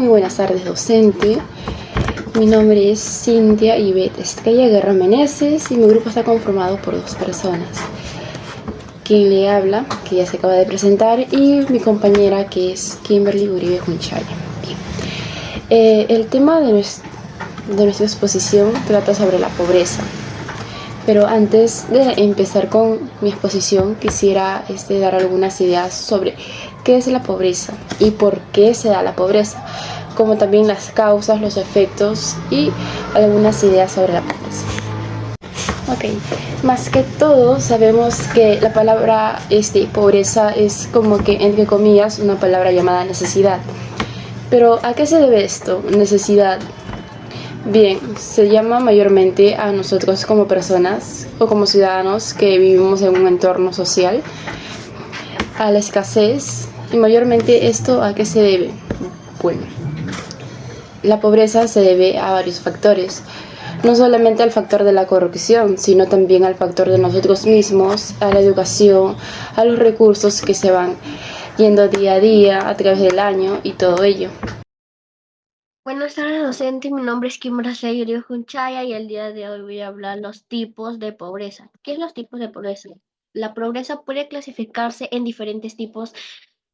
Muy buenas tardes, docente. Mi nombre es Cintia Ivette Estrella Guerra Meneses y mi grupo está conformado por 2 personas. Quien le habla, que ya se acaba de presentar, y mi compañera, que es Kimberly Uribe Junchaya. Bien. El tema de nuestra exposición trata sobre la pobreza. Pero antes de empezar con mi exposición, quisiera dar algunas ideas sobre qué es la pobreza y por qué se da la pobreza, como también las causas, los efectos y algunas ideas sobre la pobreza. Ok, más que todo sabemos que la palabra pobreza es como que, entre comillas, una palabra llamada necesidad. Pero ¿a qué se debe esto? Necesidad. Bien, se llama mayormente a nosotros como personas o como ciudadanos que vivimos en un entorno social, a la escasez. Y mayormente esto ¿a qué se debe? Bueno, la pobreza se debe a varios factores, no solamente al factor de la corrupción, sino también al factor de nosotros mismos, a la educación, a los recursos que se van yendo día a día a través del año y todo ello. Buenas tardes, docente. Mi nombre es Kimberly Uribe Junchaya y el día de hoy voy a hablar los tipos de pobreza. ¿Qué es los tipos de pobreza? La pobreza puede clasificarse en diferentes tipos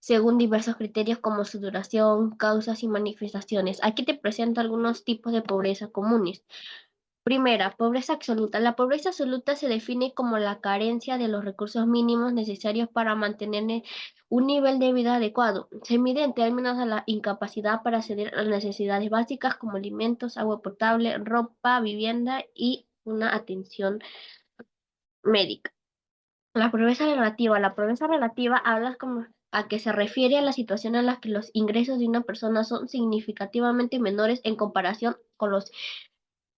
según diversos criterios como su duración, causas y manifestaciones. Aquí te presento algunos tipos de pobreza comunes. Primera, pobreza absoluta. La pobreza absoluta se define como la carencia de los recursos mínimos necesarios para mantener un nivel de vida adecuado. Se mide en términos de la incapacidad para acceder a las necesidades básicas como alimentos, agua potable, ropa, vivienda y una atención médica. La pobreza relativa. La pobreza relativa habla como a que se refiere a la situación en la que los ingresos de una persona son significativamente menores en comparación con los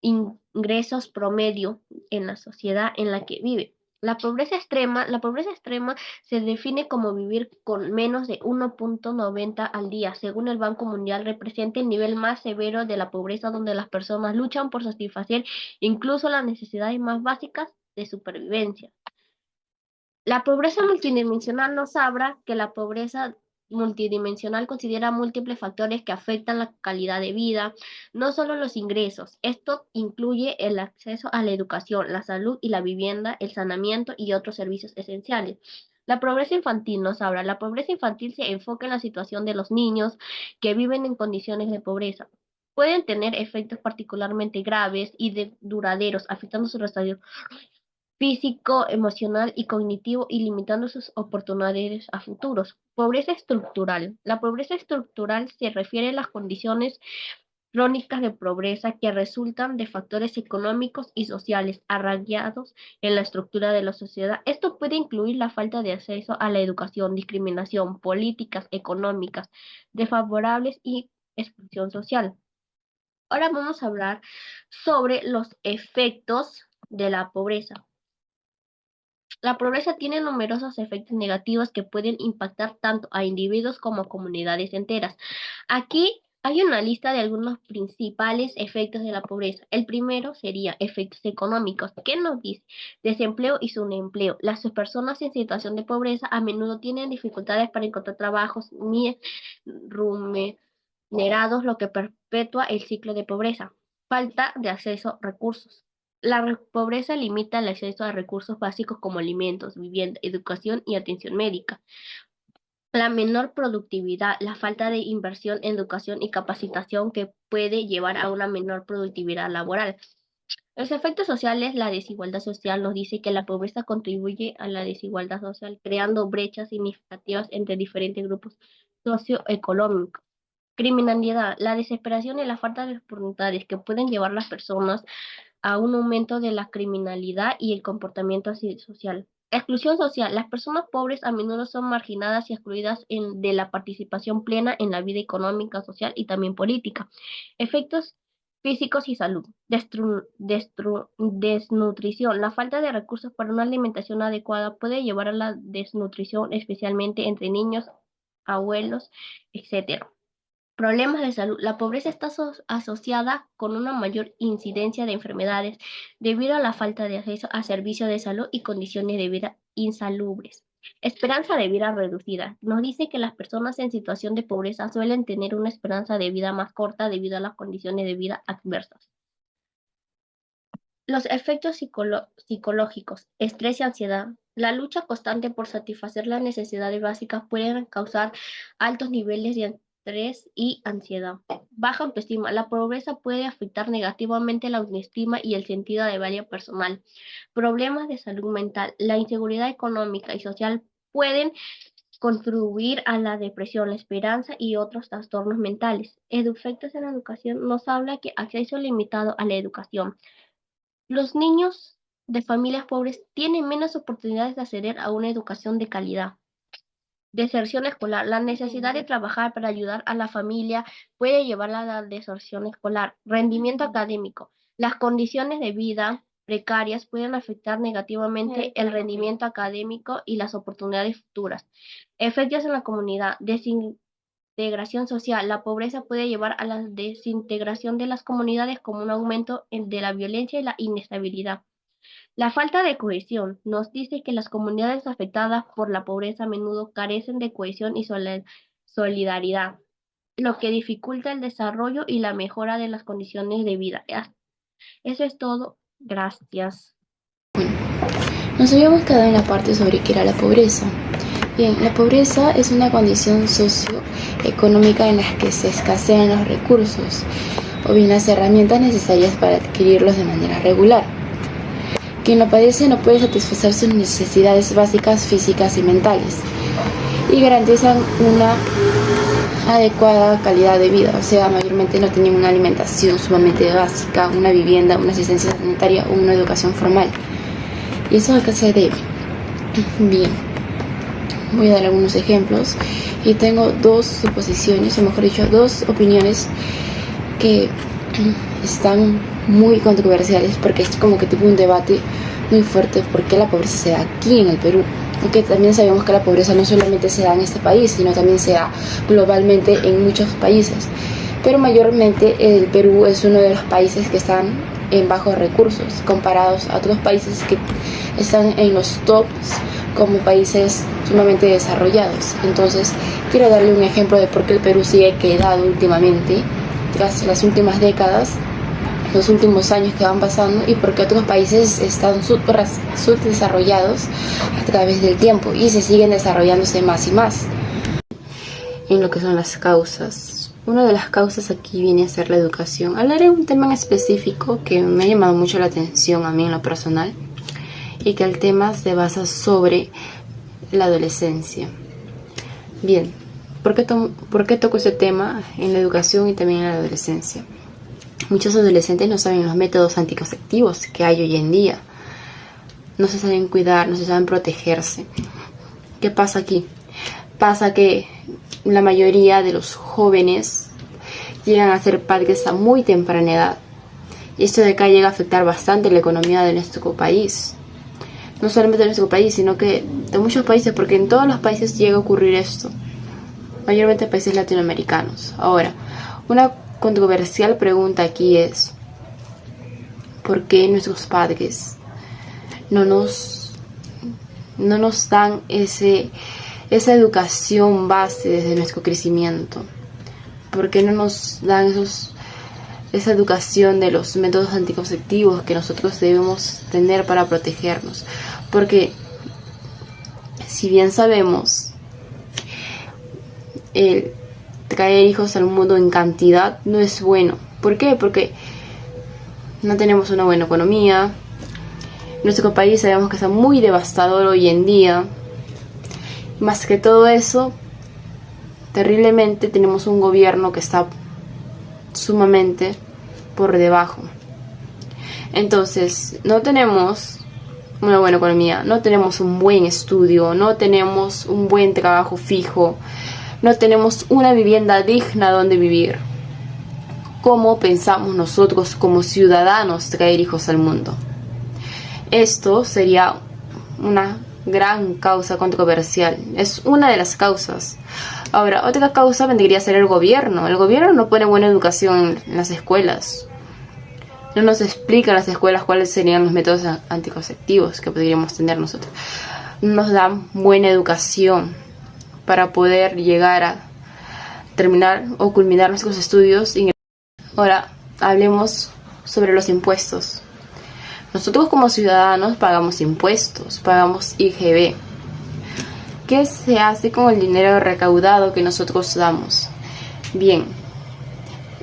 ingresos promedio en la sociedad en la que vive. La pobreza extrema se define como vivir con menos de 1.90 al día. Según el Banco Mundial, representa el nivel más severo de la pobreza donde las personas luchan por satisfacer incluso las necesidades más básicas de supervivencia. La pobreza multidimensional nos habla que la pobreza multidimensional considera múltiples factores que afectan la calidad de vida, no solo los ingresos. Esto incluye el acceso a la educación, la salud y la vivienda, el saneamiento y otros servicios esenciales. La pobreza infantil nos habla. La pobreza infantil se enfoca en la situación de los niños que viven en condiciones de pobreza. Pueden tener efectos particularmente graves y duraderos, afectando su desarrollo físico, emocional y cognitivo y limitando sus oportunidades a futuros. Pobreza estructural. La pobreza estructural se refiere a las condiciones crónicas de pobreza que resultan de factores económicos y sociales arraigados en la estructura de la sociedad. Esto puede incluir la falta de acceso a la educación, discriminación, políticas económicas desfavorables y exclusión social. Ahora vamos a hablar sobre los efectos de la pobreza. La pobreza tiene numerosos efectos negativos que pueden impactar tanto a individuos como a comunidades enteras. Aquí hay una lista de algunos principales efectos de la pobreza. El primero sería efectos económicos. ¿Qué nos dice? Desempleo y subempleo. Las personas en situación de pobreza a menudo tienen dificultades para encontrar trabajos ni remunerados, lo que perpetúa el ciclo de pobreza. Falta de acceso a recursos. La pobreza limita el acceso a recursos básicos como alimentos, vivienda, educación y atención médica. La menor productividad, la falta de inversión en educación y capacitación que puede llevar a una menor productividad laboral. Los efectos sociales, la desigualdad social nos dice que la pobreza contribuye a la desigualdad social, creando brechas significativas entre diferentes grupos socioeconómicos. Criminalidad, la desesperación y la falta de oportunidades que pueden llevar a las personas a un aumento de la criminalidad y el comportamiento antisocial. Exclusión social. Las personas pobres a menudo son marginadas y excluidas de la participación plena en la vida económica, social y también política. Efectos físicos y salud. Desnutrición. La falta de recursos para una alimentación adecuada puede llevar a la desnutrición, especialmente entre niños, abuelos, etc. Problemas de salud. La pobreza está asociada con una mayor incidencia de enfermedades debido a la falta de acceso a servicios de salud y condiciones de vida insalubres. Esperanza de vida reducida. Nos dice que las personas en situación de pobreza suelen tener una esperanza de vida más corta debido a las condiciones de vida adversas. Los efectos psicológicos, estrés y ansiedad. La lucha constante por satisfacer las necesidades básicas pueden causar altos niveles de estrés y ansiedad. Baja autoestima. La pobreza puede afectar negativamente la autoestima y el sentido de valía personal. Problemas de salud mental. La inseguridad económica y social pueden contribuir a la depresión, la esperanza y otros trastornos mentales. Efectos en la educación nos habla que acceso limitado a la educación. Los niños de familias pobres tienen menos oportunidades de acceder a una educación de calidad. Deserción escolar. La necesidad de trabajar para ayudar a la familia puede llevar a la deserción escolar. Rendimiento académico. Las condiciones de vida precarias pueden afectar negativamente el rendimiento académico y las oportunidades futuras. Efectos en la comunidad. Desintegración social. La pobreza puede llevar a la desintegración de las comunidades como un aumento de la violencia y la inestabilidad. La falta de cohesión nos dice que las comunidades afectadas por la pobreza a menudo carecen de cohesión y solidaridad, lo que dificulta el desarrollo y la mejora de las condiciones de vida. Eso es todo. Gracias. Nos habíamos quedado en la parte sobre qué era la pobreza. Bien, la pobreza es una condición socioeconómica en la que se escasean los recursos o bien las herramientas necesarias para adquirirlos de manera regular. Quien lo padece no puede satisfacer sus necesidades básicas físicas y mentales y garantizan una adecuada calidad de vida, o sea, mayormente no tienen una alimentación sumamente básica, una vivienda, una asistencia sanitaria o una educación formal. ¿Y eso a qué se debe? Bien, voy a dar algunos ejemplos y tengo dos suposiciones, o mejor dicho, dos opiniones que están muy controversiales porque es como que tipo un debate muy fuerte por qué la pobreza se da aquí en el Perú. Aunque también sabemos que la pobreza no solamente se da en este país, sino también se da globalmente en muchos países. Pero mayormente el Perú es uno de los países que están en bajos recursos, comparados a otros países que están en los tops como países sumamente desarrollados. Entonces, quiero darle un ejemplo de por qué el Perú sigue quedado últimamente, tras las últimas décadas, los últimos años que van pasando, y porque otros países están subdesarrollados a través del tiempo y se siguen desarrollándose más y más. En lo que son las causas, una de las causas aquí viene a ser la educación. Hablaré de un tema en específico que me ha llamado mucho la atención a mí en lo personal, y que el tema se basa sobre la adolescencia. Bien, ¿por qué toco ese tema en la educación y también en la adolescencia? Muchos adolescentes no saben los métodos anticonceptivos que hay hoy en día. No se saben cuidar, no se saben protegerse. ¿Qué pasa aquí? Pasa que la mayoría de los jóvenes llegan a ser padres a muy temprana edad. Y esto de acá llega a afectar bastante la economía de nuestro país. No solamente de nuestro país, sino que de muchos países, porque en todos los países llega a ocurrir esto. Mayormente países latinoamericanos. Ahora, una controversial pregunta aquí es: ¿por qué nuestros padres no nos dan esa educación base desde nuestro crecimiento? ¿Por qué no nos dan esa educación de los métodos anticonceptivos que nosotros debemos tener para protegernos? Porque si bien sabemos, el traer hijos al mundo en cantidad no es bueno. ¿Por qué? Porque no tenemos una buena economía. Nuestro país sabemos que está muy devastador hoy en día. Más que todo eso, terriblemente tenemos un gobierno que está sumamente por debajo. Entonces, no tenemos una buena economía, no tenemos un buen estudio, no tenemos un buen trabajo fijo, no tenemos una vivienda digna donde vivir. ¿Cómo pensamos nosotros como ciudadanos traer hijos al mundo? Esto sería una gran causa controversial. Es una de las causas. Ahora, otra causa vendría a ser el gobierno. El gobierno no pone buena educación en las escuelas. No nos explica en las escuelas cuáles serían los métodos anticonceptivos que podríamos tener nosotros. no nos dan buena educación para poder llegar a terminar o culminar nuestros estudios. Ahora hablemos sobre los impuestos. Nosotros como ciudadanos pagamos impuestos, pagamos IGB. ¿Qué se hace con el dinero recaudado que nosotros damos? Bien,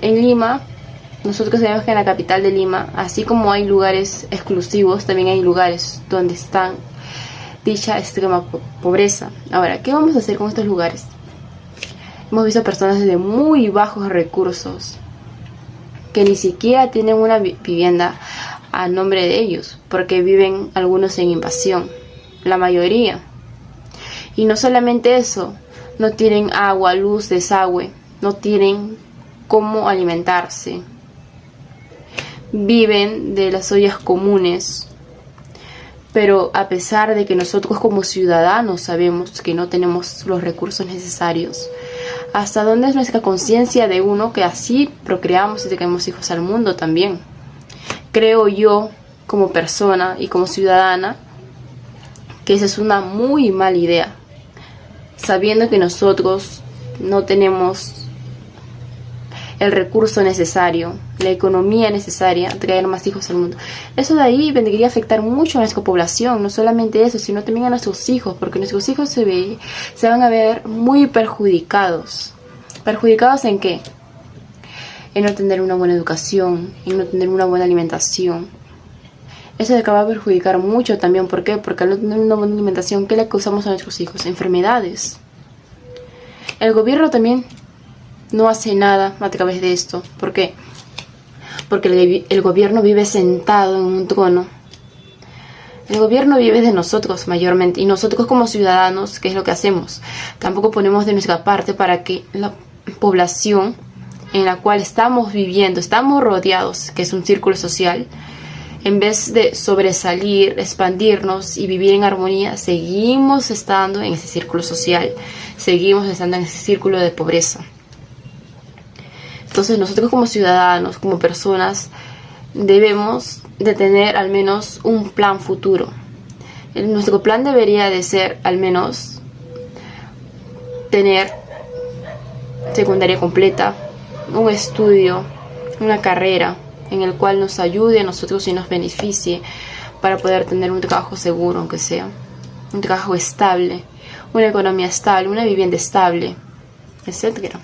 en Lima, nosotros sabemos que en la capital de Lima, así como hay lugares exclusivos, también hay lugares donde están dicha extrema pobreza. Ahora, ¿qué vamos a hacer con estos lugares? Hemos visto personas de muy bajos recursos que ni siquiera tienen una vivienda a nombre de ellos, porque viven algunos en invasión, la mayoría. Y no solamente eso, no tienen agua, luz, desagüe, no tienen cómo alimentarse. Viven de las ollas comunes. Pero a pesar de que nosotros como ciudadanos sabemos que no tenemos los recursos necesarios, ¿hasta dónde es nuestra conciencia de uno que así procreamos y traemos hijos al mundo también? Creo yo, como persona y como ciudadana, que esa es una muy mala idea, sabiendo que nosotros no tenemos el recurso necesario, la economía necesaria, traer más hijos al mundo. Eso de ahí vendría a afectar mucho a nuestra población, no solamente eso, sino también a nuestros hijos, porque nuestros hijos se van a ver muy perjudicados. ¿Perjudicados en qué? En no tener una buena educación, en no tener una buena alimentación. Eso de acaba a perjudicar mucho también, ¿por qué? Porque al no tener una buena alimentación, ¿qué le causamos a nuestros hijos? Enfermedades. El gobierno también no hace nada a través de esto. ¿Por qué? Porque el gobierno vive sentado en un trono. El gobierno vive de nosotros mayormente. Y nosotros como ciudadanos, ¿qué es lo que hacemos? Tampoco ponemos de nuestra parte para que la población en la cual estamos viviendo, estamos rodeados, que es un círculo social, en vez de sobresalir, expandirnos y vivir en armonía, seguimos estando en ese círculo social, seguimos estando en ese círculo de pobreza. Entonces nosotros como ciudadanos, como personas, debemos de tener al menos un plan futuro. Nuestro plan debería de ser al menos tener secundaria completa, un estudio, una carrera en el cual nos ayude a nosotros y nos beneficie para poder tener un trabajo seguro, aunque sea un trabajo estable, una economía estable, una vivienda estable, etcétera.